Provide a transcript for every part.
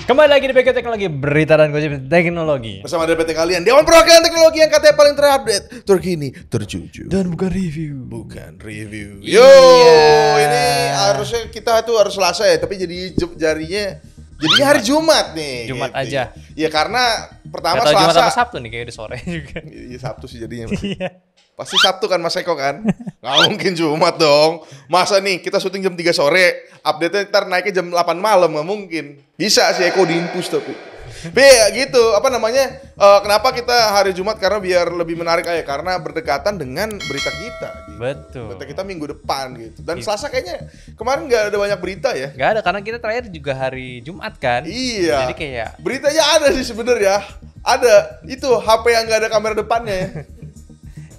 Kembali lagi di PK Teknologi, berita dan gosip teknologi. Bersama DPT kalian, Dewan Perwakilan Teknologi yang katanya paling terupdate, terkini, terjujur. Dan bukan review. Bukan review. Iya. Yo, ini harusnya kita tuh harus Selasa ya, tapi jadinya hari Jumat nih. Jumat gitu. aja. Ya karena pertama Atau Jumat Selasa. apa Sabtu nih, kayak di sore juga. Iya Sabtu sih jadinya. Iya. Pasti Sabtu kan Mas Eko kan? Nggak mungkin Jumat dong. Masa nih kita syuting jam 3 sore, update-nya ntar naiknya jam 8 malam, nggak mungkin. Bisa sih Eko diinpus tapi. Tapi ya gitu, apa namanya, kenapa kita hari Jumat? Karena biar lebih menarik aja, karena berdekatan dengan berita kita gitu. Betul. Berita kita minggu depan gitu. Dan Selasa kayaknya kemarin nggak ada banyak berita ya. Gak ada, karena kita terakhir juga hari Jumat kan. Iya. Jadi kayak beritanya ada sih sebenarnya. Ada, itu HP yang nggak ada kamera depannya ya.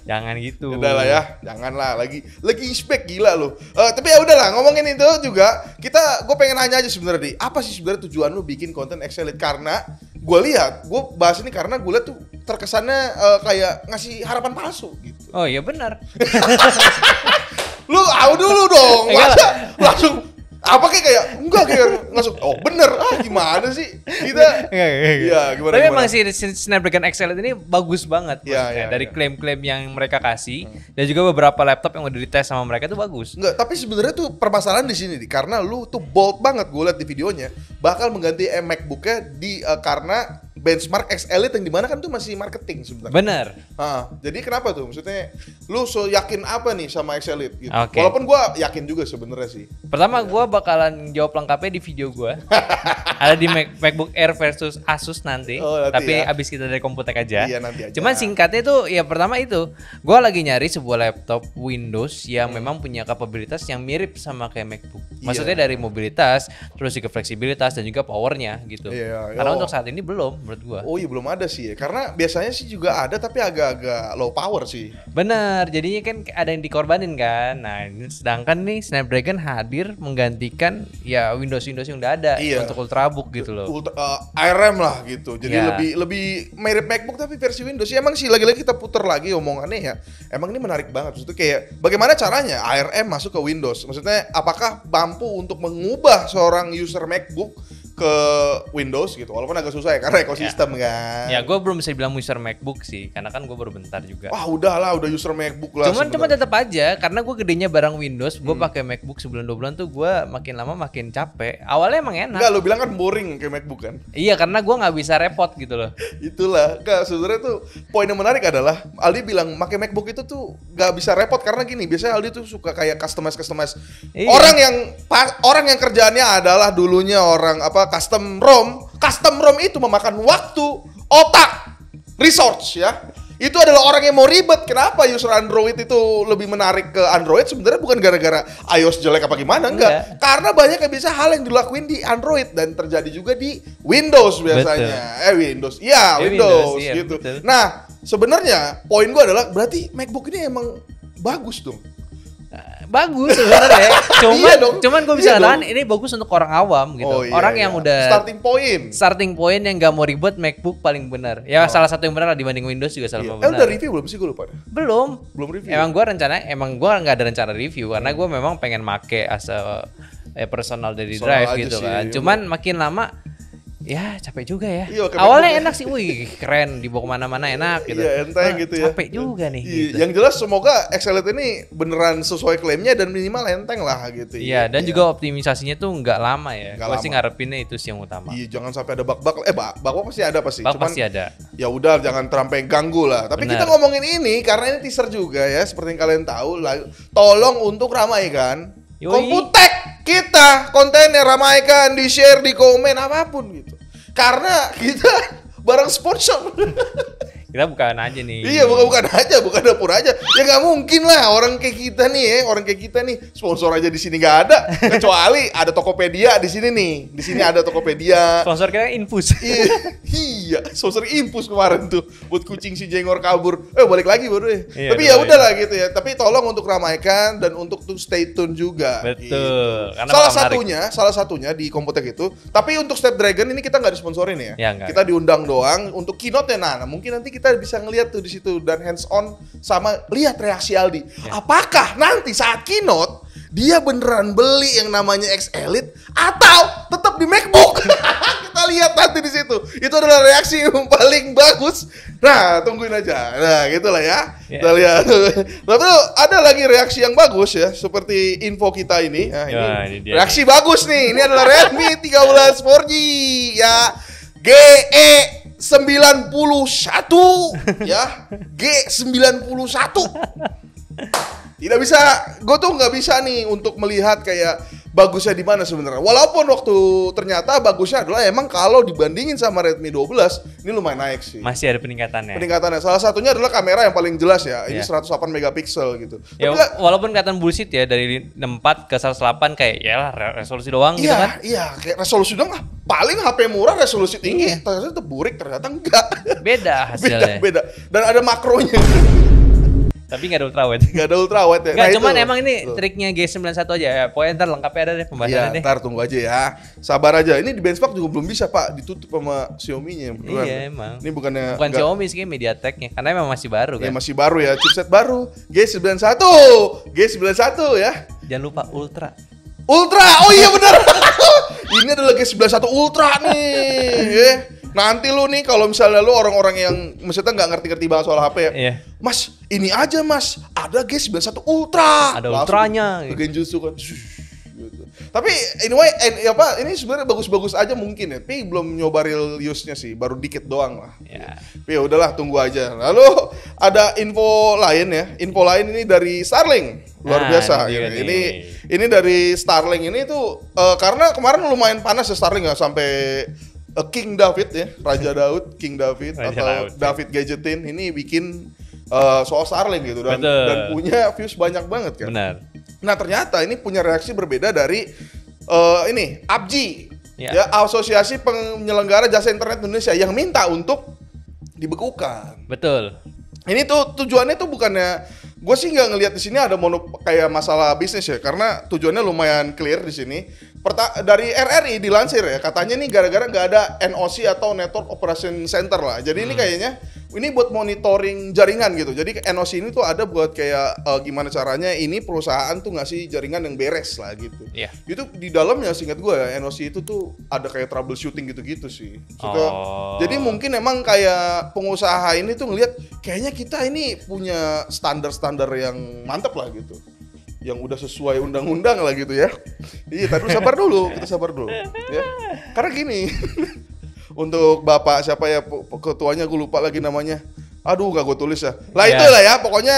jangan gitu. Udah lah ya, janganlah lagi spek gila loh. Tapi ya udahlah, ngomongin itu juga gue pengen nanya aja sebenarnya, apa sih sebenarnya tujuan lu bikin konten Excelite? Karena gue bahas ini karena gue lihat tuh terkesannya kayak ngasih harapan palsu gitu. Oh iya benar. Lu dulu dong, masa langsung apa kayak enggak kayak langsung bener gimana sih kita ya gimana tapi emang si Snapdragon Excelite ini bagus banget dari ya. klaim-klaim yang mereka kasih dan juga beberapa laptop yang udah dites sama mereka itu bagus. Enggak, tapi sebenarnya tuh permasalahan di sini karena lu tuh bold banget, gue liat di videonya bakal mengganti MacBook-nya karena benchmark Excelite yang dimana kan tuh masih marketing sebenarnya. Bener. Jadi kenapa tuh? Maksudnya lu yakin apa nih sama Excelite gitu? Okay. Walaupun gue yakin juga sebenarnya sih. Pertama gue bakalan jawab lengkapnya di video gue. Ada di MacBook Air versus Asus nanti. Tapi ya. Abis kita dari komputer aja. Iya, nanti aja. Cuman singkatnya tuh ya pertama itu gue lagi nyari sebuah laptop Windows yang memang punya kapabilitas yang mirip sama kayak MacBook. Maksudnya dari mobilitas, terus juga fleksibilitas dan juga powernya gitu. Karena untuk saat ini belum menurut gue. Oh iya belum ada sih ya. Karena biasanya sih juga ada tapi agak-agak low power sih. Bener, jadinya kan ada yang dikorbanin kan. Nah ini sedangkan nih Snapdragon hadir menggantikan ya Windows yang udah ada untuk Ultrabook gitu loh. ARM lah gitu. Jadi lebih mirip MacBook tapi versi Windows. Ya, emang sih lagi-lagi kita puter lagi omongannya ya. Emang ini menarik banget. Maksudnya kayak bagaimana caranya ARM masuk ke Windows? Maksudnya apakah mampu untuk mengubah seorang user MacBook ke Windows gitu, walaupun agak susah ya karena ekosistem kan. Ya gue belum bisa bilang user MacBook sih, karena kan gue baru bentar juga. Wah udahlah, udah user MacBook lah. Cuma tetap aja, karena gue gedenya barang Windows, gue pakai MacBook sebulan 2 bulan tuh gue makin lama makin capek. Awalnya emang enak. Enggak, lu bilang kan boring kayak MacBook kan? Iya, karena gue nggak bisa repot gitu loh. Itulah, enggak sebenarnya tuh poin yang menarik adalah Aldi bilang pakai MacBook itu tuh nggak bisa repot karena gini, biasanya Aldi tuh suka kayak customize. Iya. Orang yang kerjaannya adalah dulunya orang custom ROM itu memakan waktu, otak, resource ya. Itu adalah orang yang mau ribet. Kenapa user Android itu lebih menarik ke Android? Sebenarnya bukan gara-gara iOS jelek apa gimana, enggak. Karena banyak yang bisa hal yang dilakuin di Android dan terjadi juga di Windows biasanya. Windows gitu. Betul. Nah, sebenarnya poin gua adalah berarti MacBook ini emang bagus dong. Bagus sebenarnya. Cuman gue bisa katakan ini bagus untuk orang awam gitu. Orang yang udah starting point yang gak mau ribet, MacBook paling benar. Ya salah satu yang benar lah dibanding Windows juga salah benar. Udah review belum sih gue lupa? Belum review. Emang gue nggak ada rencana review karena gue memang pengen make as a personal dari drive gitu kan. Cuman makin lama ya capek juga ya. Awalnya enak sih, wih keren dibawa kemana-mana enak gitu. Iya enteng gitu ya. Capek juga nih. Gitu. Yang jelas semoga Excelite ini beneran sesuai klaimnya dan minimal enteng lah gitu. Iya dan juga optimisasinya tuh nggak lama ya. Gue sih ngarepinnya itu sih yang utama. Iya jangan sampai ada bug-bug. Bug pasti ada pasti. Bug pasti ada. Ya udah jangan sampai ganggu lah. Tapi kita ngomongin ini karena ini teaser juga ya. Seperti yang kalian tahu, tolong untuk ramaikan Komputek kita, kontennya ramaikan, di share, di komen, apapun gitu. Karena kita barang sport shop. Kita bukan aja nih. Iya bukan aja, bukan dapur aja. Ya nggak mungkin lah orang kayak kita nih sponsor aja di sini nggak ada. Kecuali ada Tokopedia di sini nih. Di sini ada Tokopedia. Sponsor kita Infus. Iya, sponsor Infus kemarin tuh buat kucing si Jengor kabur. Balik lagi baru ya. Iya, tapi ya udahlah gitu ya. Tapi tolong untuk ramaikan dan untuk tuh stay tune juga. Betul. Gitu. Salah satunya di Komputek itu. Tapi untuk Snapdragon ini kita nggak disponsorin ya. Kita diundang doang untuk keynote-nya. Nah, mungkin nanti kita bisa ngelihat tuh di situ dan hands on sama lihat reaksi Aldi. Apakah nanti saat keynote dia beneran beli yang namanya Excelite atau tetap di MacBook? Kita Kita lihat nanti di situ. Itu adalah reaksi yang paling bagus. Nah, tungguin aja. Nah, gitulah ya. Kita lihat. Lalu ada lagi reaksi yang bagus ya, seperti info kita ini. Nah, ini reaksi bagus nih. Ini adalah Redmi 13 4G ya. GE91 ya. G91. Tidak bisa, gue tuh nggak bisa nih untuk melihat kayak bagusnya di mana sebenarnya. Walaupun waktu ternyata bagusnya adalah emang kalau dibandingin sama Redmi 12, ini lumayan naik sih. Masih ada peningkatannya. Peningkatannya. Salah satunya adalah kamera yang paling jelas ya. Ini 108 megapiksel gitu. Ya, walaupun kelihatan bullshit ya dari 64 ke 108 kayak ya resolusi doang gitu kan. Iya, kayak resolusi doang paling HP murah resolusi tinggi. Ternyata burik, ternyata enggak. Beda hasilnya. Beda. Dan ada makronya. Tapi nggak ada ultrawide. Nggak ada ultrawide ya. Nggak, cuman emang ini triknya G91 aja ya. Pokoknya ntar lengkapnya ada deh pembahasannya deh. Ntar tunggu aja ya. Sabar aja. Ini di benchmark juga belum bisa Pak. Ditutup sama Xiaomi-nya. Iya emang. Ini bukan Xiaomi sih, MediaTek-nya. Karena emang masih baru kan. Ya masih baru ya. Chipset baru. G91 ya. Jangan lupa Ultra. Oh iya benar. Ini adalah G91 Ultra nih. Nanti lu nih kalau misalnya lu orang-orang yang maksudnya nggak ngerti-ngerti banget soal HP ya. Iya. Mas, ini aja Mas, ada G91 Ultra. Ada ultranya. Ke Genjutsu kan. Gitu. Tapi anyway, ini sebenarnya bagus-bagus aja mungkin ya. Tapi belum nyoba real use-nya sih, baru dikit doang lah. Ya. Tapi udahlah tunggu aja. Lalu ada info lain ya. Info lain ini dari Starlink. Luar biasa gitu. Ini dari Starlink ini tuh karena kemarin lumayan panas ya Starlink ya sampai King David ya, Raja Daud, King David atau David Gadgetin ini bikin soal Starlink gitu dan punya views banyak banget kan. Benar. Nah ternyata ini punya reaksi berbeda dari ini APJI ya, Asosiasi Penyelenggara Jasa Internet Indonesia yang minta untuk dibekukan. Betul. Ini tuh tujuannya tuh bukannya, gue sih nggak ngelihat di sini ada kayak masalah bisnis ya, karena tujuannya lumayan clear di sini. Dari RRI dilansir ya, katanya nih gara-gara nggak ada NOC atau Network Operation Center lah. Jadi ini kayaknya ini buat monitoring jaringan gitu. Jadi NOC ini tuh ada buat kayak gimana caranya ini perusahaan tuh ngasih jaringan yang beres lah gitu. Iya. Itu di dalamnya seingat gue ya, NOC itu tuh ada kayak troubleshooting gitu-gitu sih. Jadi mungkin emang kayak pengusaha ini tuh ngelihat kayaknya kita ini punya standar-standar yang mantep lah gitu. Yang udah sesuai undang-undang lah gitu ya. Iya, tapi sabar dulu, kita sabar dulu ya. Karena gini, untuk Bapak siapa ya ketuanya gue lupa lagi namanya. Aduh, gak gue tulis ya. Lah itulah ya, pokoknya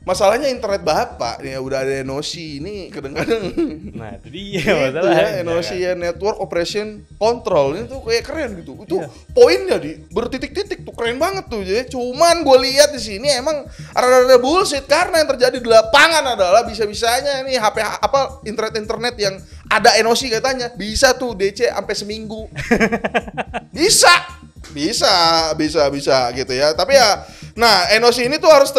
masalahnya internet Bapak ya udah ada NOC ini kadang-kadang. Nah, itu dia masalahnya. Ya, NOC ya Network Operation Control ini tuh kayak keren gitu. Itu poinnya bertitik-titik tuh keren banget tuh ya. Cuman gue lihat di sini emang rada-rada bullshit karena yang terjadi di lapangan adalah bisa-bisanya nih HP internet yang ada NOC katanya bisa tuh DC sampai seminggu. Bisa gitu ya. Tapi ya, nah NOC ini tuh harus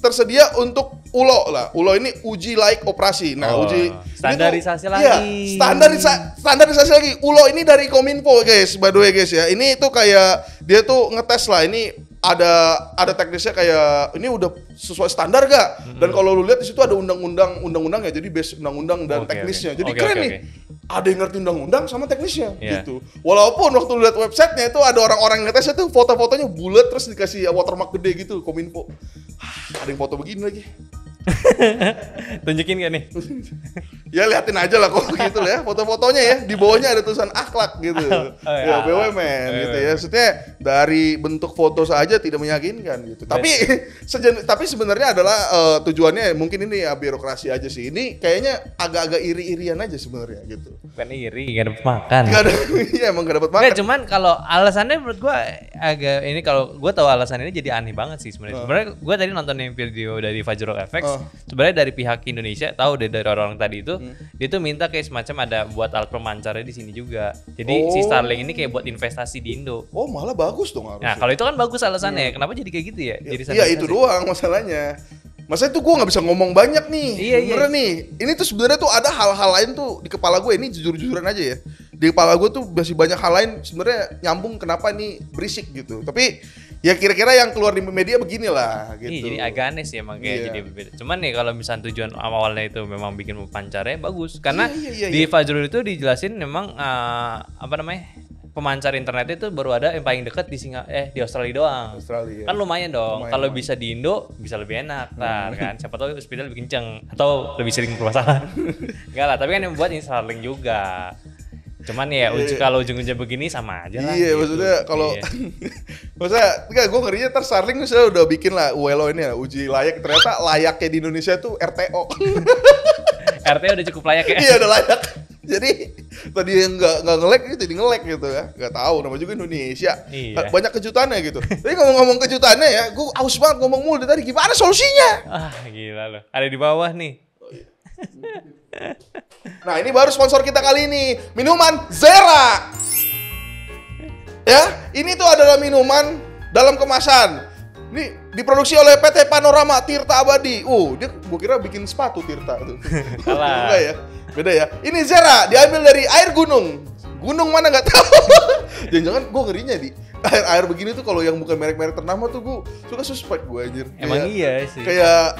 tersedia untuk ULO lah. ULO ini uji laik operasi. Nah, standarisasi lagi. Iya, standarisasi lagi. ULO ini dari Kominfo guys, by the way guys ya. Ini tuh kayak dia tuh ngetes lah ini ada teknisnya kayak ini udah sesuai standar gak? Dan kalau lu lihat di situ ada undang-undangnya, jadi base undang-undang dan teknisnya. Jadi keren nih. Ada yang ngerti undang-undang sama teknisnya gitu. Walaupun waktu lu lihat websitenya itu ada orang-orang yang ngetesnya tuh foto-fotonya bulat terus dikasih watermark gede gitu Kominfo. Ada yang foto begini lagi. Tunjukin gak nih? Ya liatin aja lah kok gitu lah ya, foto-fotonya ya, di bawahnya ada tulisan akhlak gitu. Ya BUMN gitu ya. Maksudnya dari bentuk foto saja tidak meyakinkan gitu. Tapi sebenarnya adalah tujuannya mungkin ini ya birokrasi aja sih. Ini kayaknya agak-agak iri-irian aja sebenarnya gitu. Bukan iri, gak dapat makan. Iya emang gak dapat makan. Nggak, cuman kalau alasannya menurut gua agak ini, kalau gua tahu alasan ini jadi aneh banget sih sebenarnya. Sebenarnya gua tadi nonton video dari Fajrul FX. Sebenarnya dari pihak Indonesia tahu deh dari orang-orang tadi itu dia tuh minta kayak semacam ada buat alat pemancarnya di sini juga. Jadi si Starlink ini kayak buat investasi di Indo. Oh malah bagus dong harusnya. Nah kalau itu kan bagus alasannya. Kenapa jadi kayak gitu ya? Iya itu doang masalahnya. Masa itu gue nggak bisa ngomong banyak nih. Iya. Nih. Ini tuh sebenarnya tuh ada hal-hal lain tuh di kepala gue, ini jujur-jujuran aja ya. Di kepala gue tuh masih banyak hal lain sebenarnya nyambung kenapa ini berisik gitu. Tapi ya kira-kira yang keluar di media beginilah gitu. Iya, jadi agak aneh sih emang kayak jadi berbeda. Cuman nih kalau misalnya tujuan awalnya itu memang bikin pancarnya bagus. Karena di Fajrul itu dijelasin memang pemancar internet itu baru ada yang paling dekat di Australia doang. Australia. Kan lumayan dong. Kalau bisa di Indo bisa lebih enak, kan. Siapa tahu speednya lebih kenceng atau lebih sering bermasalah. Enggak lah, tapi kan yang buat ini Starlink juga. Cuman ya kalau ujung-ujungnya begini sama aja lah. Iya, gitu. Maksudnya kalau maksudnya enggak, gue ngerinya ntar Starlink misalnya udah bikin lah ULO ini ya, uji layak, ternyata layaknya di Indonesia tuh RTO. RTO udah cukup layak ya. Iya, udah layak. Jadi tadi yang nggak nge-lag jadi nge-lag gitu ya. Nggak tahu, nama juga Indonesia. Iya. Banyak kejutannya gitu. Tapi ngomong-ngomong kejutannya ya, gue aus banget ngomong mulu dari tadi. Gimana solusinya? Gila loh. Ada di bawah nih. Nah, ini baru sponsor kita kali ini, minuman Zera. Ya, ini tuh adalah minuman dalam kemasan. Ini diproduksi oleh PT Panorama Tirta Abadi. Dia gua kira bikin sepatu Tirta tuh. Enggak ya? Beda ya. Ini Zera diambil dari air gunung. Gunung mana nggak tahu. Jangan-jangan gua ngerinya di air begini tuh kalau yang bukan merek-merek ternama tuh gua suka suspek gua anjir. Emang iya sih. Kayak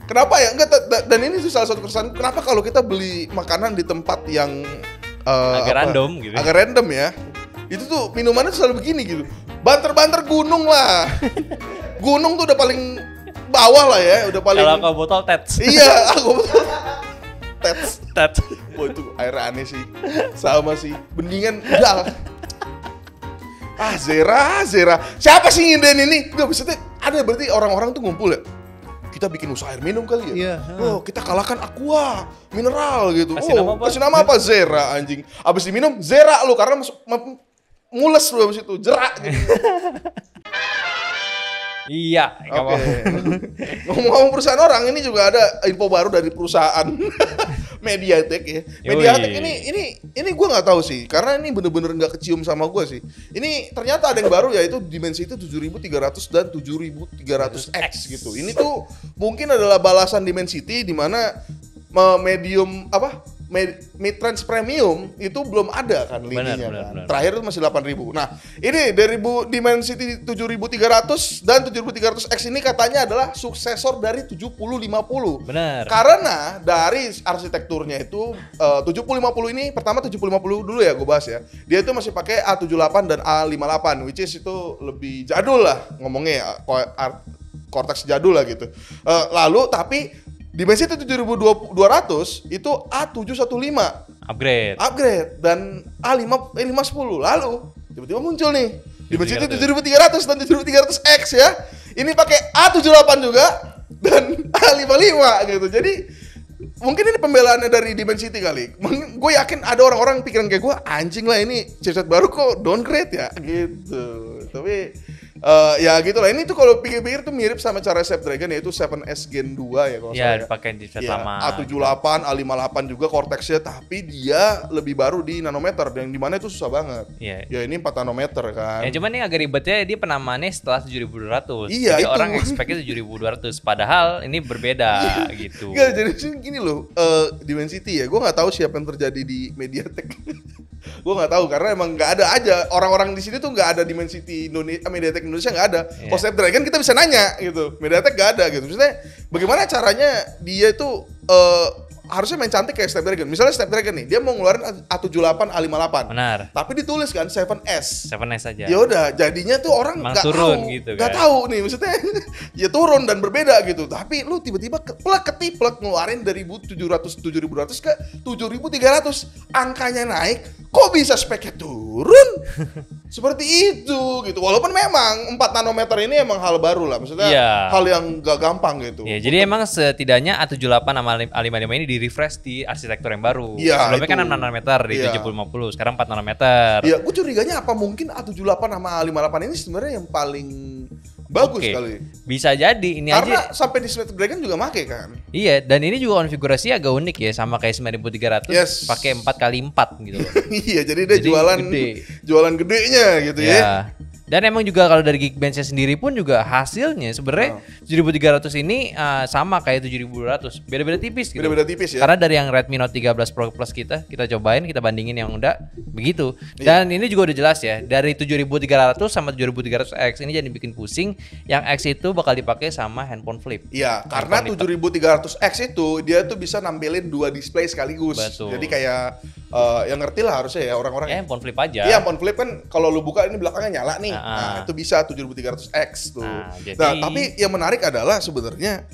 kenapa ya? Enggak, dan ini tuh salah satu keresahan. Kenapa kalau kita beli makanan di tempat yang agak random gitu. Agak random ya. Itu tuh minumannya tuh selalu begini gitu. Banter-banter gunung lah. Gunung tuh udah paling bawah lah ya, udah paling. Kalau kau botol Tats. Iya, aku botol Tats. Tats. Wah, itu air aneh sih. Sama sih. Mendingan udah. Zera. Siapa sih nginden ini? Enggak, maksudnya ada berarti orang-orang tuh ngumpul ya. Kita bikin usaha air minum kali ya? Iya. Kita kalahkan Aqua, mineral gitu. Kasih nama apa? Zera anjing. Abis diminum Zera lu karena mules lu abis itu, jerak gitu. Iya. Okay. Ngomong-ngomong perusahaan orang, ini juga ada info baru dari perusahaan Mediatek ya. Mediatek ini gue nggak tahu sih, karena ini bener-bener nggak kecium sama gue sih. Ini ternyata ada yang baru, yaitu Dimensity 7300 dan 7300X gitu. Ini tuh mungkin adalah balasan Dimensity di mana medium mid-range premium itu belum ada kan lininya kan. Terakhir itu masih 8.000. Nah, ini dari Dimensity 7300 dan 7300X ini katanya adalah suksesor dari 7050. Benar. Karena dari arsitekturnya itu 7050 ini pertama 7050 dulu ya gue bahas ya. Dia itu masih pakai A78 dan A58 which is itu lebih jadul lah ngomongnya ya. Cortex jadul lah gitu. Lalu tapi Dimensity 7200 itu A715 upgrade dan A510. Lalu tiba-tiba muncul nih Dimensity 7300 dan 7300X ya. Ini pakai A78 juga dan A55 gitu. Jadi mungkin ini pembelaannya dari Dimensity kali. Gue yakin ada orang-orang pikiran kayak gue, anjing lah ini chipset baru kok downgrade ya gitu. Tapi ya gitu lah. Ini tuh kalau pikir-pikir tuh mirip sama cara Snapdragon, yaitu 7S Gen 2 ya kalau ya, dipakai di chipset lama. A78, A58 juga Cortex-nya, tapi dia lebih baru di nanometer, yang dimana itu susah banget. Ya ini 4 nanometer kan. Ya cuman ini agak ribetnya, dia penamaannya setelah 7200. Iya, jadi itu. orang expect-nya 7200, padahal ini berbeda gitu. Enggak, jadi gini loh, Dimensity ya, gue nggak tahu siapa yang terjadi di Mediatek. Gue nggak tahu karena emang nggak ada aja orang-orang di sini tuh nggak ada Dimensity Mediatek Indonesia nggak ada. Kalau Snapdragon kita bisa nanya gitu, Mediatek nggak ada gitu. Maksudnya bagaimana caranya dia itu harusnya main cantik kayak Snapdragon. Misalnya Snapdragon nih, dia mau ngeluarin A78, A58. Benar. Tapi ditulis kan 7S. 7S aja. Ya udah, jadinya tuh orang nggak tahu, gitu nggak tahu nih maksudnya. Ya turun dan berbeda gitu. Tapi lu tiba-tiba ketiplek ngeluarin dari 700 ke 7300, angkanya naik, kok bisa speknya turun? Seperti itu gitu. Walaupun memang 4 nanometer ini emang hal baru lah, maksudnya hal yang gak gampang gitu. Ya, jadi emang setidaknya A78 sama A55 ini di-refresh di arsitektur yang baru. Ya, sebelumnya kan 6 nanometer di 7050, sekarang 4 nanometer. Iya, gue curiganya apa mungkin A78 sama A58 ini sebenarnya yang paling bagus kali. Bisa jadi ini karena aja. Sampai di Snapdragon juga make kan. Iya, dan ini juga konfigurasi agak unik ya, sama kayak 9300 pakai 4x4 gitu loh. Iya, jadi dia jualan gedenya gitu ya. Dan emang juga kalau dari Geekbench-nya sendiri pun juga hasilnya sebenarnya 7300 ini sama kayak 7200. Beda-beda tipis gitu. Beda-beda tipis ya. Karena dari yang Redmi Note 13 Pro Plus kita cobain, kita bandingin yang udah begitu. Dan ini juga udah jelas ya, dari 7300 sama 7300X ini jadi bikin pusing. Yang X itu bakal dipakai sama handphone flip. Iya, karena 7300X itu dia tuh bisa nampilin 2 display sekaligus. Betul. Jadi kayak yang ngerti lah harusnya ya orang-orang. Ya handphone flip aja. Iya, handphone flip kan kalau lu buka ini belakangnya nyala nih. Nah, itu bisa 7300X tuh. Nah, tapi yang menarik adalah sebenarnya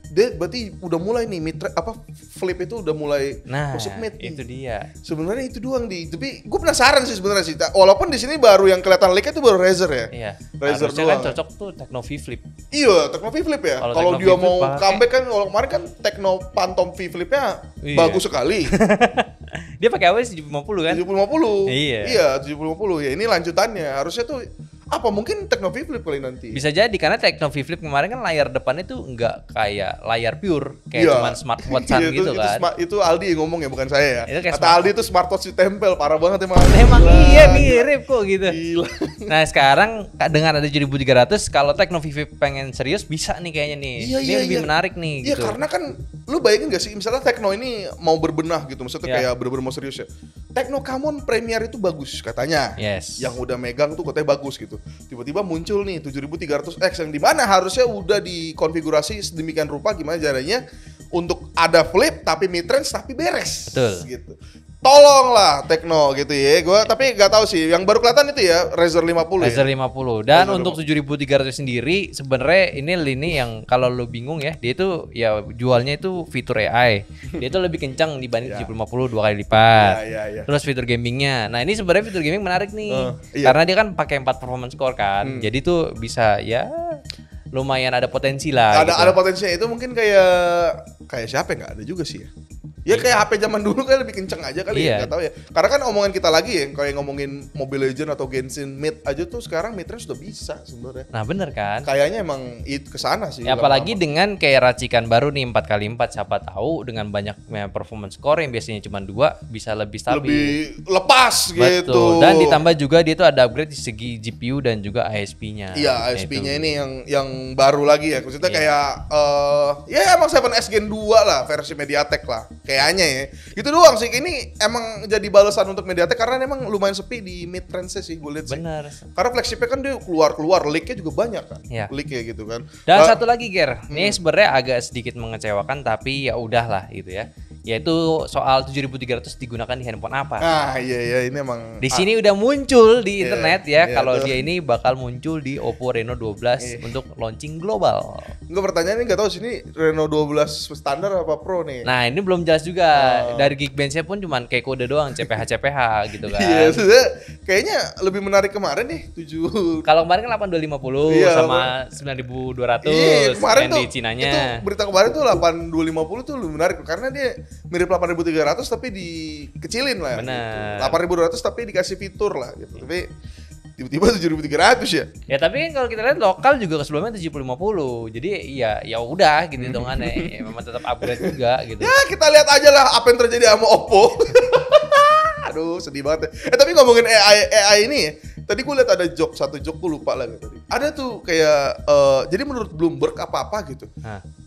dia berarti udah mulai nih flip itu udah mulai masuk mid. Itu dia. Sebenarnya itu doang tapi gue penasaran sih sebenarnya sih. Walaupun di sini baru yang kelihatan leak itu baru Razer ya. Iya. Razer doang. Kan cocok tuh Tecno V Flip. Iya, Tecno V Flip ya. Kalau dia mau comeback kan kalau kemarin kan Tecno Phantom V Flip-nya bagus sekali. Dia pakai apa sih 750 kan? 750. Iya, 750 ya. Ini lanjutannya. Harusnya tuh apa mungkin Tecno V Flip kali nanti? Bisa jadi karena Tecno V Flip kemarin kan layar depannya tuh nggak kayak layar pure, kayak cuman smartwatch gitu kan. Itu Aldi yang ngomong ya, bukan saya ya. Kata Aldi itu smartwatch ditempel, parah banget emang. Emang iya mirip kok gitu. Gila. Nah sekarang dengan ada 7300, kalau Tecno V Flip pengen serius bisa nih kayaknya nih. Ini lebih menarik nih. Iya gitu. karena kan lu bayangin gak sih misalnya Tecno ini mau berbenah gitu, maksudnya kayak bener-bener mau serius ya. Tecno Camon Premier itu bagus katanya. Yes. Yang udah megang tuh katanya bagus gitu. Tiba-tiba muncul nih 7300X yang dimana harusnya udah dikonfigurasi sedemikian rupa gimana caranya untuk ada flip tapi mid-range tapi beres. Betul. Gitu. Tolonglah Tecno gitu ya. Gua tapi nggak tahu sih. Yang baru kelihatan itu ya Razer 50 Razer ya. 50. Dan Razer untuk 7300 sendiri sebenarnya ini lini yang kalau lu bingung ya, dia itu ya jualnya itu fitur AI. Dia itu lebih kencang dibanding 750 2 kali lipat. Terus fitur gamingnya. Nah, ini sebenarnya fitur gaming menarik nih. Karena dia kan pakai 4 performance core kan. Jadi tuh bisa ya lumayan ada potensi lah. Ada potensinya itu mungkin kayak siapa ya? Nggak ada juga sih ya. Ya kayak HP zaman dulu kayak lebih kenceng aja kali ya, nggak tahu ya. Karena kan omongan kita lagi ya, kayak ngomongin Mobile Legends atau Genshin Mid aja tuh sekarang mid-range sudah bisa sebenarnya. Nah bener kan? Kayaknya emang itu kesana sih. Ya, apalagi dengan kayak racikan baru nih 4x4, siapa tahu dengan banyaknya performance core yang biasanya cuma 2 bisa lebih stabil. Lebih lepas gitu. Betul. Dan ditambah juga dia tuh ada upgrade di segi GPU dan juga ISP-nya. Iya, ISP-nya ini yang baru lagi ya. Maksudnya kayak ya emang 7S Gen 2 lah versi MediaTek lah. Kayaknya ya. Gitu doang sih. Ini emang jadi balasan untuk MediaTek karena emang lumayan sepi di mid range sih gue lihat sih. Bener. Karena flagship-nya kan dia keluar leak-nya juga banyak kan. Ya. Leak-nya gitu kan. Dan satu lagi Ger, ini sebenarnya agak sedikit mengecewakan tapi ya udahlah gitu ya. Yaitu soal 7300 digunakan di handphone apa. Nah, iya ini emang di sini udah muncul di internet ya kalau dia ini bakal muncul di Oppo Reno 12 untuk launching global. Enggak, pertanyaannya nggak tahu sini Reno 12 standar apa Pro nih. Nah, ini belum jelas juga. Dari Geekbench-nya pun cuman kayak kode doang, CPH gitu kan. Iya, sudah kayaknya lebih menarik kemarin nih 7. Kalau kemarin kan 8250 sama 9200 kemarin yang tuh, di Cinanya. Itu berita kemarin tuh 8250 tuh lebih menarik karena dia mirip 8300 tapi dikecilin lah. Bener. Gitu. 8200 tapi dikasih fitur lah gitu. Tapi tiba-tiba 7300 ya. Ya tapi kan kalau kita lihat lokal juga sebelumnya 7050. Jadi ya udah gitu hitungannya. Ya, memang tetap upgrade juga gitu. Ya kita lihat aja lah apa yang terjadi sama Oppo. Aduh sedih banget ya. Tapi ngomongin AI ini ya. Tadi gue lihat ada satu joke gue lupa lagi tadi. Ada tuh kayak jadi menurut Bloomberg apa gitu.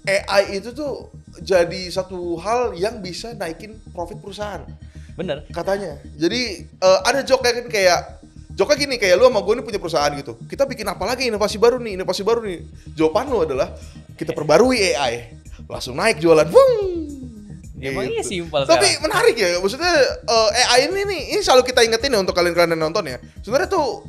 AI itu tuh jadi satu hal yang bisa naikin profit perusahaan. Bener. Katanya. Jadi ada joke kayak joknya gini, kayak lu sama gue ini punya perusahaan gitu. Kita bikin apa lagi inovasi baru nih. Jawaban lu adalah kita perbarui AI. Langsung naik jualan. Ya, emang iya simpel. Tapi menarik ya, maksudnya AI ini selalu kita ingetin ya untuk kalian yang nonton ya. Sebenarnya tuh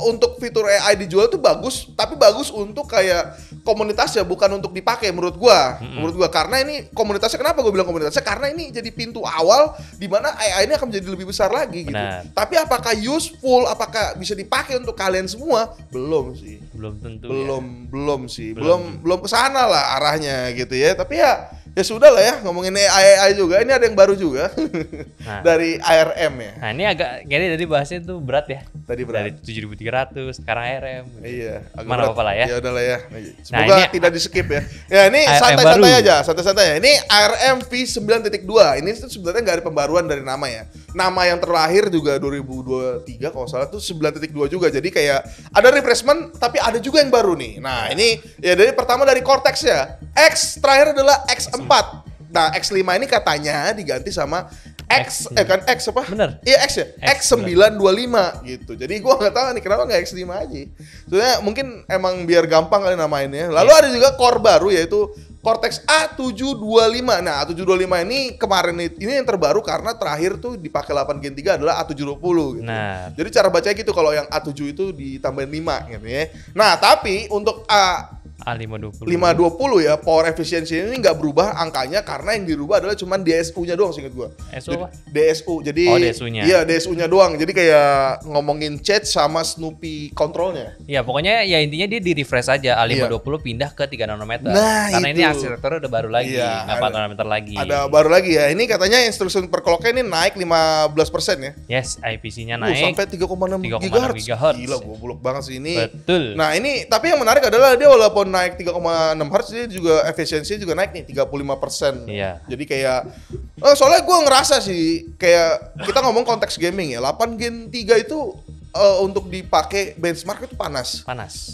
untuk fitur AI dijual tuh bagus, tapi bagus untuk kayak komunitasnya, bukan untuk dipakai menurut gua. Menurut gua karena ini komunitasnya, kenapa gua bilang komunitasnya? Karena ini jadi pintu awal di mana AI ini akan menjadi lebih besar lagi gitu. Tapi apakah useful, apakah bisa dipakai untuk kalian semua? Belum sih. Belum tentu. Belum sih. Belum kesana lah arahnya gitu ya. Tapi ya sudah lah ya, ngomongin AI juga. Ini ada yang baru juga dari ARM ya. Nah ini agak, kayaknya tadi bahasnya tuh berat ya. Tadi berat. Dari 7300, sekarang ARM. Gitu. Iya. Mana apa lah ya. Ya udahlah ya. Semoga tidak di skip ya. Ya ini santai-santai aja, santai-santai ya. Ini ARM V9.2. Ini tuh sebenarnya nggak ada pembaruan dari nama ya. Nama yang terlahir juga 2023 kalau salah tuh 9.2 juga. Jadi kayak ada refreshment, tapi ada juga yang baru nih. Nah ini ya dari pertama dari Cortex ya. X terakhir adalah X4. Nah, X5 ini katanya diganti sama X apa? Bener. Iya X ya. X925 gitu. Jadi gua nggak tahu nih kenapa nggak X5 aja. Soalnya mungkin emang biar gampang kali namainnya. Lalu ada juga core baru yaitu Cortex A725. Nah, A725 ini kemarin ini yang terbaru karena terakhir tuh dipakai 8 Gen 3 adalah A720 gitu. Nah, Jadi cara bacanya gitu kalau yang A7 itu ditambahin 5 gitu ya. Nah, tapi untuk A520. 520 ya, power efficiency ini nggak berubah angkanya karena yang dirubah adalah cuman DSU-nya doang seingat gua. SU apa? DSU. Jadi DSU-nya. Iya, DSU-nya doang. Jadi kayak ngomongin chat sama Snoopy kontrolnya. Ya pokoknya ya intinya dia di refresh aja A520 pindah ke 3 nanometer. Nah, karena itu. ini akselerotornya udah baru lagi, Iya, nggak 4 nanometer lagi. Ada baru lagi ya. Ini katanya instruction per clock-nya ini naik 15% ya. Yes, IPC-nya naik. Sampai 3,6 3,6 GHz. Gila, goblok banget sih ini. Betul. Nah, ini tapi yang menarik adalah dia walaupun naik 3,6 Hz dia juga efisiensinya juga naik nih 35%. Iya. Jadi kayak soalnya gue ngerasa sih kayak kita ngomong konteks gaming ya, 8 Gen 3 itu untuk dipakai benchmark itu panas.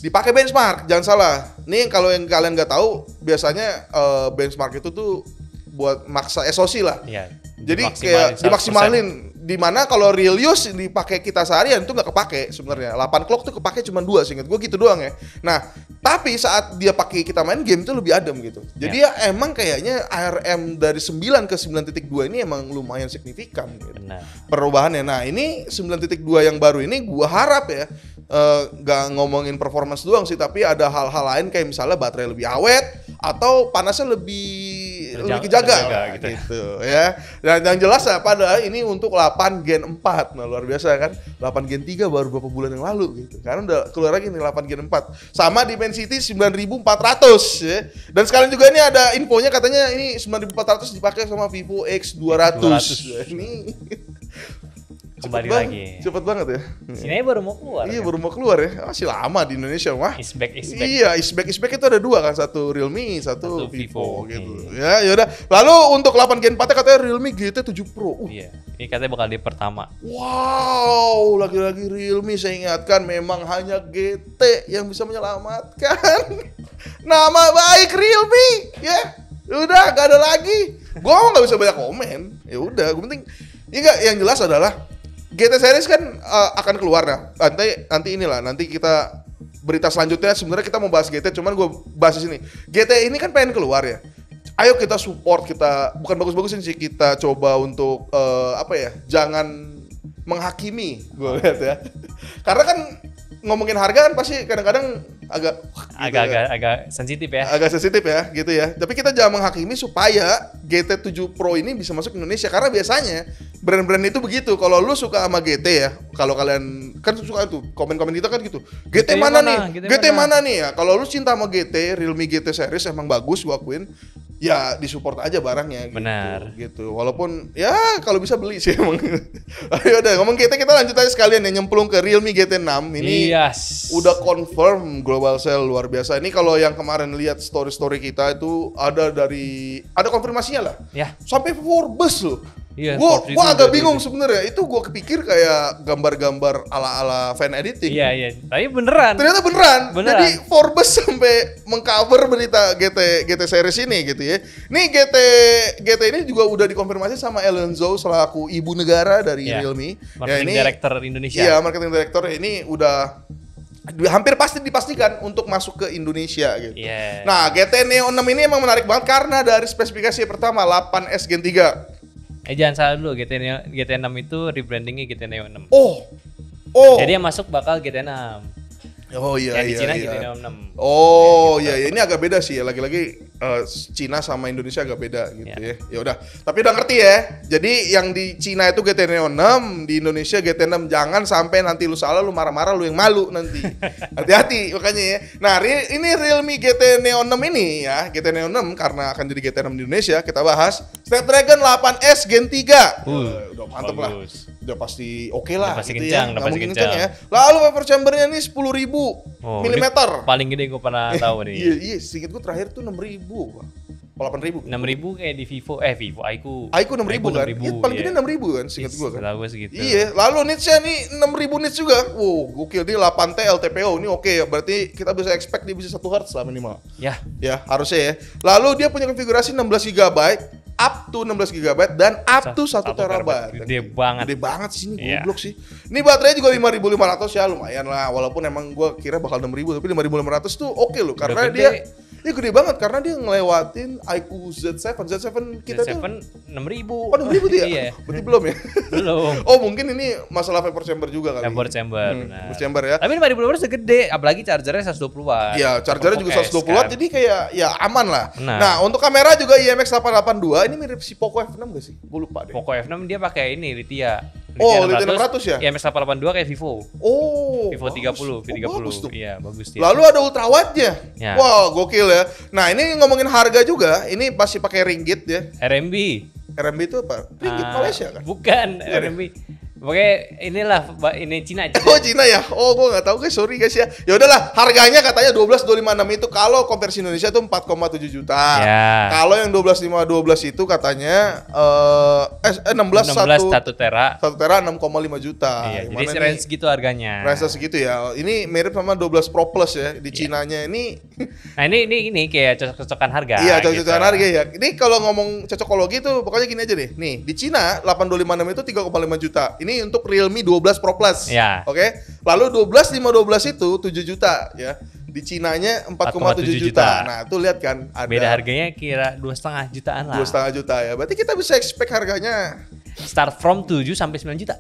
Dipakai benchmark, jangan salah. Nih kalau yang kalian nggak tahu, biasanya benchmark itu tuh buat maksa SoC lah. Iya. Jadi kayak dimaksimalin. Dimana kalau real use dipakai kita seharian itu nggak kepake sebenarnya. 8 clock tuh kepake cuma 2 seingat gue gitu doang ya. Nah, tapi saat dia pakai kita main game itu lebih adem gitu. Jadi ya emang kayaknya ARM dari 9 ke 9.2 ini emang lumayan signifikan gitu. Benar. Perubahannya. Nah, ini 9.2 yang baru ini gua harap ya nggak ngomongin performance doang sih, tapi ada hal-hal lain kayak misalnya baterai lebih awet atau panasnya lebih kejaga gitu ya. Dan yang jelas apa adalah ini untuk 8 Gen 4. Nah, luar biasa kan. 8 Gen 3 baru beberapa bulan yang lalu gitu. Karena udah keluar lagi nih 8 Gen 4. Sama Dimensity 9400 ya. Dan sekalian juga ini ada infonya katanya ini 9400 dipakai sama Vivo X200. Ini kembali lagi. Cepet banget ya. Sini baru mau keluar. Iya, kan? baru mau keluar ya. Masih lama di Indonesia mah. Is back. Iya, is back itu ada 2 kan, satu Realme, satu Vivo okay. gitu. Ya, yaudah. Lalu untuk 8 Gen 4 katanya Realme GT 7 Pro. Iya. Ini katanya bakal di pertama. Wow, lagi-lagi Realme saya ingatkan memang hanya GT yang bisa menyelamatkan nama baik Realme. Ya, udah gak ada lagi. Gua nggak bisa banyak komen. Ya udah, gue penting. Yang jelas adalah GT series kan akan keluar ya. Nanti kita berita selanjutnya sebenarnya kita mau bahas GT, cuman gue bahas di sini. GT ini kan pengen keluar ya. Ayo kita support, kita bukan bagus-bagusin sih, kita coba untuk jangan menghakimi, gue lihat ya. Karena kan ngomongin harga kan pasti kadang-kadang agak sensitif ya. Agak sensitif ya, gitu ya. Tapi kita jangan menghakimi supaya GT 7 Pro ini bisa masuk ke Indonesia, karena biasanya brand-brand itu begitu. Kalau lu suka sama GT ya, kalau kalian kan suka tuh komen-komen kita kan gitu. GT mana nih? GT mana nih ya? Kalau lu cinta sama GT, Realme GT series emang bagus, gua akuin. Ya disupport aja barangnya gitu. Benar. Gitu. Walaupun ya kalau bisa beli sih emang. Ayo udah ngomong GT, kita lanjut aja sekalian ya, nyemplung ke Realme GT 6. Ini udah confirm global sale luar biasa. Ini kalau yang kemarin lihat story-story kita itu ada konfirmasinya lah. Ya. Sampai Forbes loh. Iya, gua agak bingung sebenarnya. Itu gua kepikir kayak gambar-gambar ala-ala fan editing. Iya. Tapi beneran. Ternyata beneran. Jadi Forbes sampai mengcover berita GT series ini gitu ya. Nih GT ini juga udah dikonfirmasi sama Ellen Zhou selaku ibu negara dari Realme. Marketing Director Indonesia. Iya, Marketing Director ini udah hampir pasti dipastikan untuk masuk ke Indonesia gitu. Yeah. Nah, GT Neo 6 ini emang menarik banget karena dari spesifikasi pertama 8S Gen 3. Jangan salah dulu, GT6 itu rebrandingnya GT Neo 6. Oh. Jadi yang masuk bakal GT6. Oh iya. Yang di Cina GT Neo 6. Oh iya, ini agak beda sih ya. Lagi-lagi Cina sama Indonesia agak beda gitu ya. Ya udah, tapi udah ngerti ya. Jadi yang di Cina itu GT Neo 6, di Indonesia GT 6. Jangan sampai nanti lu salah, lu marah-marah, lu yang malu nanti. Hati-hati makanya ya. Nah, ini Realme GT Neo 6 ini ya, GT Neo 6 karena akan jadi GT 6 di Indonesia, kita bahas Snapdragon 8S Gen 3. Udah mantep lah. Udah pasti oke lah. Udah pasti gitu kencang, ya. udah pasti kencang ya. Lalu vapor chambernya ini 10.000 milimeter. Paling gede gue pernah tahu nih. Iya, sedikit gue terakhir tuh 6.000. 8.000. 6.000 kayak di Vivo Iku 6.000 kan? Iya, paling gede 6.000 kan, seingat gue kan. Tahu gue segitu. Iya, lalu nitsnya nih 6.000 nits juga. Wow, gokil, dia 8T LTPO. Ini oke ya, berarti kita bisa expect dia bisa 1 Hz lah minimal. Ya, harusnya ya. Lalu dia punya konfigurasi 16 GB, up to 16 GB dan up to 1 TB. Gede banget. Gede banget sih ini, goblok sih. Ini baterainya juga 5.500 ya, lumayan lah. Walaupun emang gue kira bakal 6.000, tapi 5.500 tuh oke loh, karena dia Ya gede banget karena dia ngelewatin iQ Z7 kita Z7 tuh 6.000. Oh 6.000 tuh ya? Iya. Berarti belum ya? Belum. Oh mungkin ini masalah vapor chamber juga kali. Vapor chamber, benar. Vapor chamber ya. Tapi 5.000 mAh segede, apalagi chargernya 120 watt. Iya, chargernya juga 120 watt, jadi kayak ya aman lah. Nah, untuk kamera juga IMX882, ini mirip si Poco F6 gak sih? Gue lupa deh. Poco F6 dia pakai ini Lithia. Oh, Lithia 600 ya? IMX882 kayak Vivo. Oh, Vivo 30, V30. bagus tuh. Iya, bagus dia. Lalu ada ultrawide-nya. Ya. Wow, gokil ya. Nah, ini ngomongin harga juga, ini pasti pakai ringgit ya. RMB. RMB itu apa? Ringgit Malaysia kan? Bukan, RMB. Pokoknya inilah ini Cina. Oh Cina ya? Oh gue nggak tahu guys, sorry guys ya. Ya udahlah, harganya katanya 12256 itu kalau konversi Indonesia itu 4,7 juta. Ya. Kalau yang 12512 itu katanya 16 1 tera. 1 tera 6,5 juta. Iya, jadi range segitu harganya. Range segitu ya. Ini mirip sama 12 Pro Plus ya. Di Cinanya ini. Nah ini kayak cocok-cocokan harga. Iya, cocok-cocokan gitu. harga ya. Ini kalau ngomong cocokologi tuh pokoknya gini aja deh. Nih, di Cina 8256 itu 3,5 juta. Ini untuk Realme 12 Pro Plus. Ya. Oke. Lalu 12512 itu 7 juta ya. Di Cinanya 4,7 juta. Nah, tuh lihat kan ada beda harganya kira 2,5 jutaan lah. 2,5 juta ya. Berarti kita bisa expect harganya start from 7 sampai 9 juta.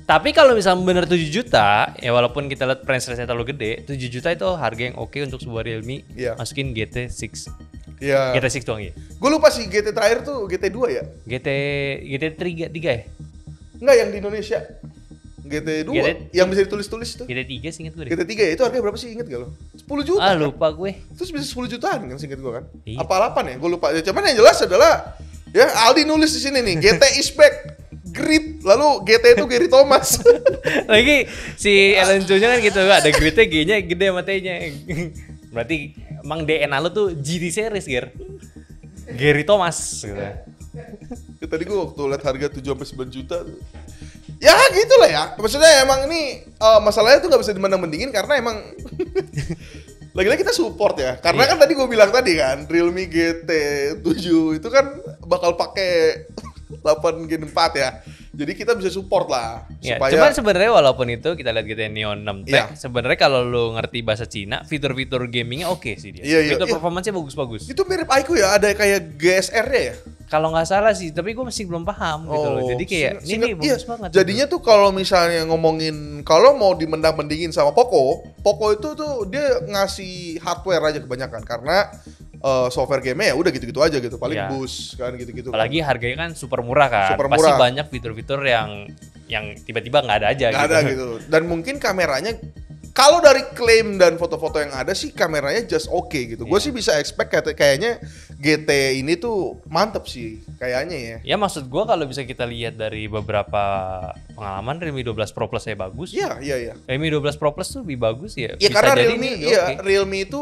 Tapi kalau misalnya bener 7 juta, ya walaupun kita lihat price range-nya terlalu gede, 7 juta itu harga yang oke untuk sebuah Realme. Iya. Masukin GT6. ya. GT6 doang ya. Gue lupa sih GT terakhir tuh GT2 ya. GT3 ya? Enggak, yang di Indonesia. GT2 yang bisa ditulis-tulis itu. GT3 sih inget gue deh. GT3 ya, itu harganya berapa sih, inget gak lo? 10 juta. Lupa gue. Terus bisa 10 jutaan kan singkat gue kan? Iya. Apa 8 ya? Gue lupa. Ya, cuman yang jelas adalah ya Aldi nulis di sini nih, GT is back. Grid, lalu GT itu Gary Thomas. Lagi si Ellen Joe-nya kan gitu, ada gridnya G-nya gede sama T-nya. Berarti emang DNA lu tuh GT series, Gary Thomas gitu. Tadi gue waktu lihat harga 7 sampai 9 juta ya gitulah ya. Maksudnya emang ini masalahnya tuh gak bisa dimandang-mendingin karena emang lagi-lagi kita support ya. Karena kan tadi gue bilang tadi kan Realme GT7 itu kan bakal pakai 8 Gen 4 ya. Jadi kita bisa support lah Ya, supaya cuman sebenarnya walaupun itu kita lihat GT Neo 6 Tech, Iya. sebenarnya kalau lu ngerti bahasa Cina, fitur-fitur gamingnya oke sih dia. Iya, Fitur iya. performance-nya bagus-bagus. itu mirip iQ ya, ada kayak GSR-nya ya. Kalau nggak salah sih, tapi gue masih belum paham gitu loh. Jadi kayak ini bagus banget. Jadinya tuh kalau misalnya ngomongin kalau mau dimendang-mendingin sama Poco itu tuh dia ngasih hardware aja kebanyakan karena software game-nya ya udah gitu-gitu aja gitu, paling Iya. boost kan gitu-gitu. Apalagi harganya kan super murah kan. Super Pasti murah. banyak fitur-fitur yang tiba-tiba nggak ada aja Nggak gitu. ada gitu. Dan mungkin kameranya kalau dari klaim dan foto-foto yang ada sih kameranya just oke gitu. Gue sih bisa expect kayaknya GT ini tuh mantep sih kayaknya ya. Ya maksud gue kalau bisa kita lihat dari beberapa pengalaman Realme 12 Pro Plus saya bagus. Iya. Realme 12 Pro Plus tuh lebih bagus ya. Ya Bisa karena jadi Realme ini lebih oke. Realme itu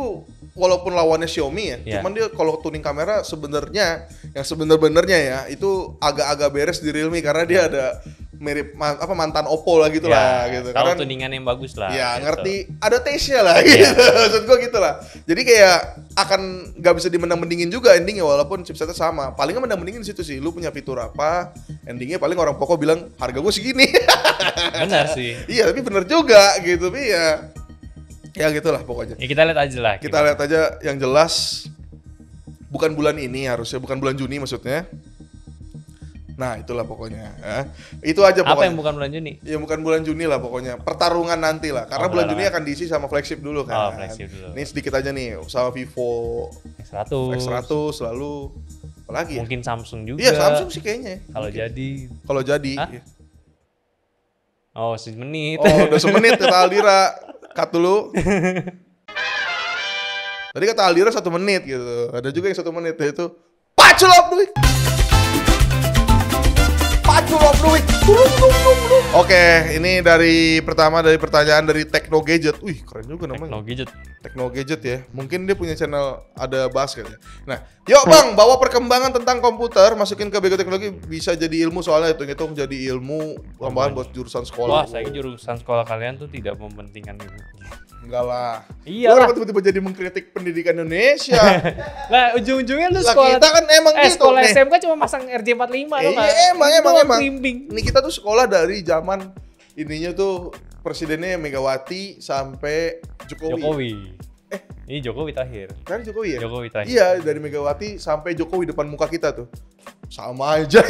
walaupun lawannya Xiaomi ya, Iya. cuman dia kalau tuning kamera sebenarnya yang sebenar-benarnya ya itu agak-agak beres di Realme karena dia ada mirip mantan Oppo lah gitu lah gitu. Kalau Karena tuningan yang bagus lah. ya gitu. ngerti ada taste-nya lah gitu. Maksud gua gitu lah. Jadi kayak akan nggak bisa dimendang-mendingin juga endingnya walaupun chipsetnya sama. Paling mendang-mendingin di situ sih. Lu punya fitur apa? Endingnya paling orang Poco bilang harga gua segini. Benar sih. Iya, tapi bener juga gitu. Tapi ya gitulah pokoknya. Ya kita lihat aja lah. Kita lihat aja yang jelas bukan bulan ini harusnya, bukan bulan Juni maksudnya. Nah, itulah pokoknya ya. Itu aja pokoknya. Apa yang bukan bulan Juni? Ya bukan bulan Juni lah pokoknya. Pertarungan nanti lah. Karena bulan Juni akan diisi sama flagship dulu kan. Flagship dulu. Ini sedikit aja nih sama Vivo X100. X100 lalu apa lagi ya? Mungkin Samsung juga. Iya, Samsung sih kayaknya. Kalau jadi. Kalau jadi. Hah? Ya. Oh, semenit. Oh, udah semenit kata Aldira. Cut dulu. Tadi kata Aldira 1 menit gitu. Ada juga yang 1 menit yaitu Paculop Duit. Paculop Duit. Oke, ini dari pertanyaan dari Tekno Gadget. Wih, keren juga namanya. Tekno Gadget. Tekno Gadget ya. Mungkin dia punya channel ada bahas kali ya. Nah, yuk Bang, bawa perkembangan tentang komputer masukin ke Bego Teknologi bisa jadi ilmu soalnya hitung-hitung jadi ilmu tambahan buat jurusan sekolah. Wah, saya jurusan sekolah kalian tuh tidak mementingkan itu. Enggak lah. Iya Lu lah. kenapa tiba-tiba jadi mengkritik pendidikan Indonesia? Lah, ujung-ujungnya lu Lah sekolah. kita kan emang gitu. Sekolah nih. SMK cuma masang RJ45 loh. Iya, emang. Bimbing. Ini kita tuh sekolah dari zaman ininya tuh presidennya Megawati sampai Jokowi. Ini Jokowi terakhir. Kan Jokowi ya? Jokowi terakhir. Iya, dari Megawati sampai Jokowi depan muka kita tuh. Sama aja.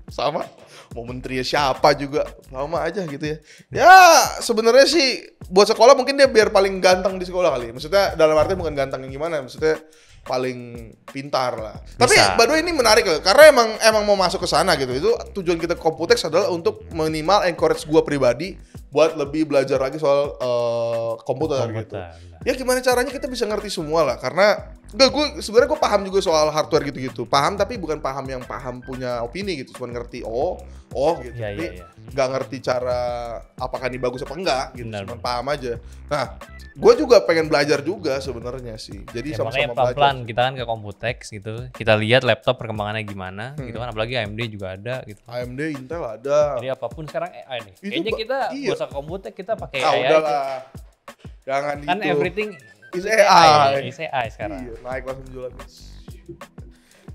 Sama. Mau menterinya siapa juga sama aja gitu ya. Ya sebenarnya sih buat sekolah mungkin dia biar paling ganteng di sekolah kali. Maksudnya dalam arti bukan ganteng yang gimana, maksudnya paling pintar lah. Bisa. Tapi by the way ini menarik loh, karena emang mau masuk ke sana gitu. Itu tujuan kita Komputex adalah untuk minimal encourage gua pribadi buat lebih belajar lagi soal komputer gitu. Ya gimana caranya kita bisa ngerti semua lah, karena sebenarnya gue paham juga soal hardware gitu-gitu. Paham tapi bukan paham yang paham punya opini gitu, cuma ngerti gitu. Ya, tapi nggak ngerti cara apakah ini bagus apa enggak gitu, cuma paham aja. Nah, gue juga pengen belajar juga sebenarnya sih. Jadi ya, sama-sama pelan-pelan kita kan ke Komputex gitu. Kita lihat laptop perkembangannya gimana gitu kan, apalagi AMD juga ada gitu. AMD, Intel ada. Jadi apapun sekarang AI nih. Kayaknya kita gak usah Komputex, kita pakai AI udahlah. aja. Jangan Kan gitu. everything is AI. Is AI sekarang. Iya, naik langsung jualan.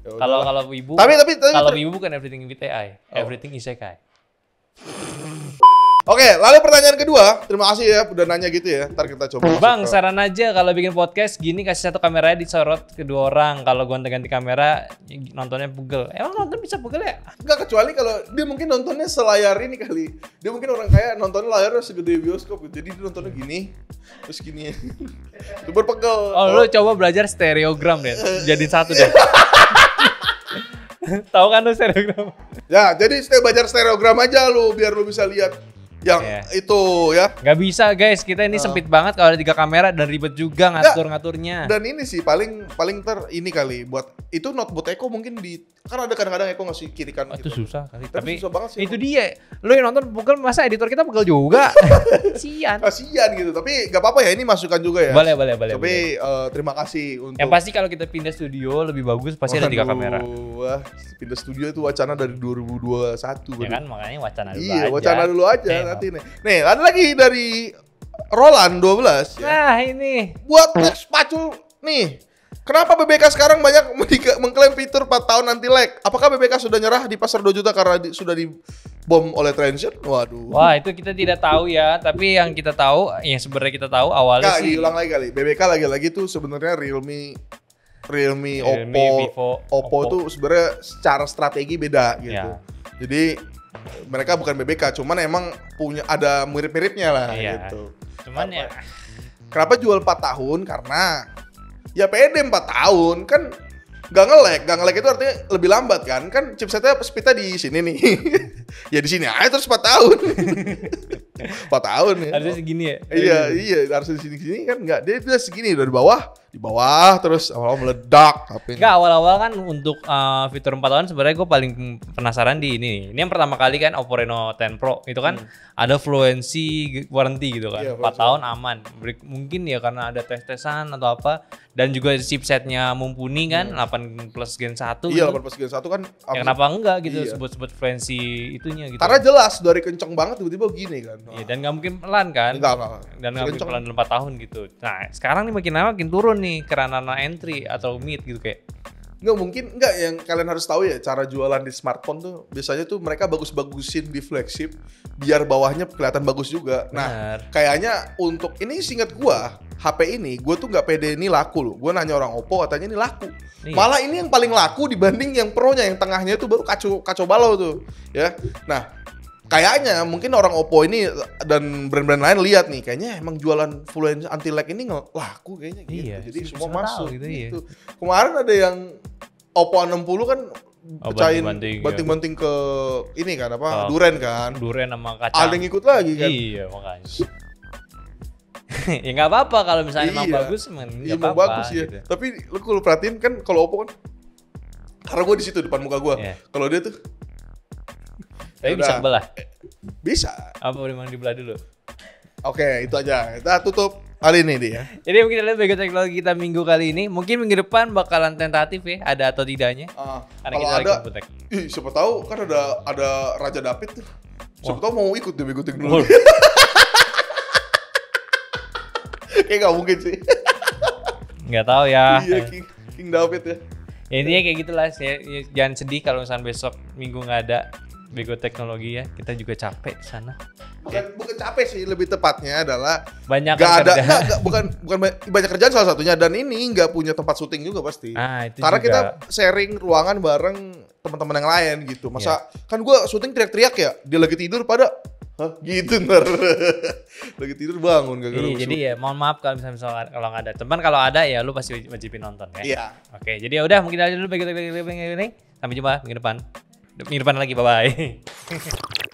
Kalau ibu, kalau ibu bukan everything with AI, everything is AI. Oke, lalu pertanyaan kedua. Terima kasih ya udah nanya gitu ya. Ntar kita coba. Bang, saran aja kalau bikin podcast gini kasih satu kameranya disorot kedua orang. Kalau gonta-ganti kamera nontonnya pegel. Emang nonton bisa pegel ya? Enggak, kecuali kalau dia mungkin nontonnya selayar ini kali. Dia mungkin orang kaya nontonnya layarnya segede bioskop gitu. Jadi dia nontonnya gini. Terus gini. Itu berpegel. Oh, lu coba belajar stereogram deh. Jadiin satu deh. Tahu kan lu stereogram? Ya, jadi belajar stereogram aja lu biar lu bisa lihat yang itu ya. Gak bisa guys, kita ini sempit banget kalau ada 3 kamera dan ribet juga ngatur-ngaturnya. Dan ini sih paling ini kali buat itu notebook Eko mungkin kan ada kadang-kadang Eko ngasih kiri kan itu gitu. Susah kali. Tapi susah banget sih. Itu dia. Lu yang nonton pegel, masa editor kita pegel juga? Kasian gitu. Tapi gak apa-apa ya, ini masukan juga ya. Boleh. Tapi terima kasih untuk. Yang pasti kalau kita pindah studio lebih bagus pasti ada 3 kamera. Wah, pindah studio itu wacana dari 2021. Ya kan, makanya wacana dulu aja. Iya, wacana dulu aja nanti nih. Nih, ada lagi dari Roland 12 ya. Nah, ini buat Pacul nih. Kenapa BBK sekarang banyak mengklaim fitur 4 tahun anti lag? Apakah BBK sudah nyerah di pasar 2 juta karena sudah dibom oleh Transsion? Waduh. Wah, itu kita tidak tahu ya. Tapi yang kita tahu, yang sebenarnya kita tahu awalnya sih. Diulang lagi kali. BBK lagi-lagi tuh sebenarnya Realme, Oppo tuh sebenarnya secara strategi beda gitu. Ya. Jadi mereka bukan BBK, cuman emang punya ada mirip-miripnya lah gitu. Cuman ya kenapa jual 4 tahun? Karena ya PD 4 tahun kan nggak nge-lag itu artinya lebih lambat kan chipsetnya speednya di sini nih. Ya di sini aja terus 4 tahun. 4 tahun ya. Harusnya segini ya. Iya harusnya di sini kan nggak, dia udah segini dari di bawah terus awal meledak. Nggak, awal-awal kan untuk fitur 4 tahun sebenarnya gue paling penasaran di ini. Ini yang pertama kali kan Oppo Reno 10 Pro itu kan ada fluency warranty gitu kan. 4 tahun aman. Mungkin ya karena ada tes-tesan atau apa, dan juga chipsetnya mumpuni kan 8 plus Gen 1. Iya, gitu. 8 plus Gen 1 kan. Ya kenapa enggak gitu sebut fluency itunya gitu. Karena jelas dari kenceng banget tiba-tiba gini kan. Iya, dan nggak mungkin pelan kan. Enggak. Dan nggak mungkin pelan 4 tahun gitu. Nah sekarang nih makin lama makin turun nih karena entry atau mid gitu kayak. Enggak, yang kalian harus tahu ya, cara jualan di smartphone tuh biasanya tuh mereka bagus-bagusin di flagship biar bawahnya kelihatan bagus juga. Nah, kayaknya untuk ini seingat gua, HP ini gua tuh nggak pede ini laku loh. Gua nanya orang Oppo katanya ini laku. Iya. Malah ini yang paling laku dibanding yang Pro-nya, yang tengahnya itu baru kacau balau tuh, ya. Nah, kayaknya mungkin orang Oppo ini dan brand-brand lain lihat nih, kayaknya emang jualan full anti lag ini laku kayaknya gitu. Iya, jadi semua masuk gitu. Gitu. Kemarin ada yang Oppo A60 kan pecahin banting-banting ke ini kan apa? Duren kan. Duren sama kaca. Ada yang ikut lagi kan. Iya, makanya. Ya nggak apa-apa kalau misalnya emang bagus, nggak apa-apa. Bagus ya. Gitu. Tapi lu perhatiin kan kalau Oppo kan, karena gue di situ depan muka gue. Kalau dia tuh tapi bisa belah. Bisa. Apa memang dibelah dulu? Oke, itu aja. Kita tutup kali ini dia. Jadi mungkin lihat bagaimana teknologi kita minggu kali ini. Mungkin minggu depan bakalan tentatif ya, ada atau tidaknya. Karena kita ada, siapa tahu kan ada Raja David tuh. Siapa tahu mau ikut dia ikutin dulu. Kayak nggak mungkin sih. Nggak tahu ya. Iya, King David ya. Ya intinya kayak gitulah. Jangan sedih kalau misalnya besok minggu nggak ada Bego Teknologi ya. Kita juga capek di sana. Bukan capek sih, lebih tepatnya adalah banyak bukan banyak kerjaan salah satunya, dan ini nggak punya tempat syuting juga pasti. Itu karena juga. kita sharing ruangan bareng teman-teman yang lain gitu. Masa kan gue syuting teriak-teriak ya, dia lagi tidur pada gitu ntar lagi tidur bangun gak Iya, jadi ya mohon maaf kalau misalnya kalau nggak ada teman, kalau ada ya lu pasti wajibin nonton ya. Iya. Oke, jadi ya udah mungkin aja dulu bagi ini. Sampai jumpa minggu depan lagi, bye bye.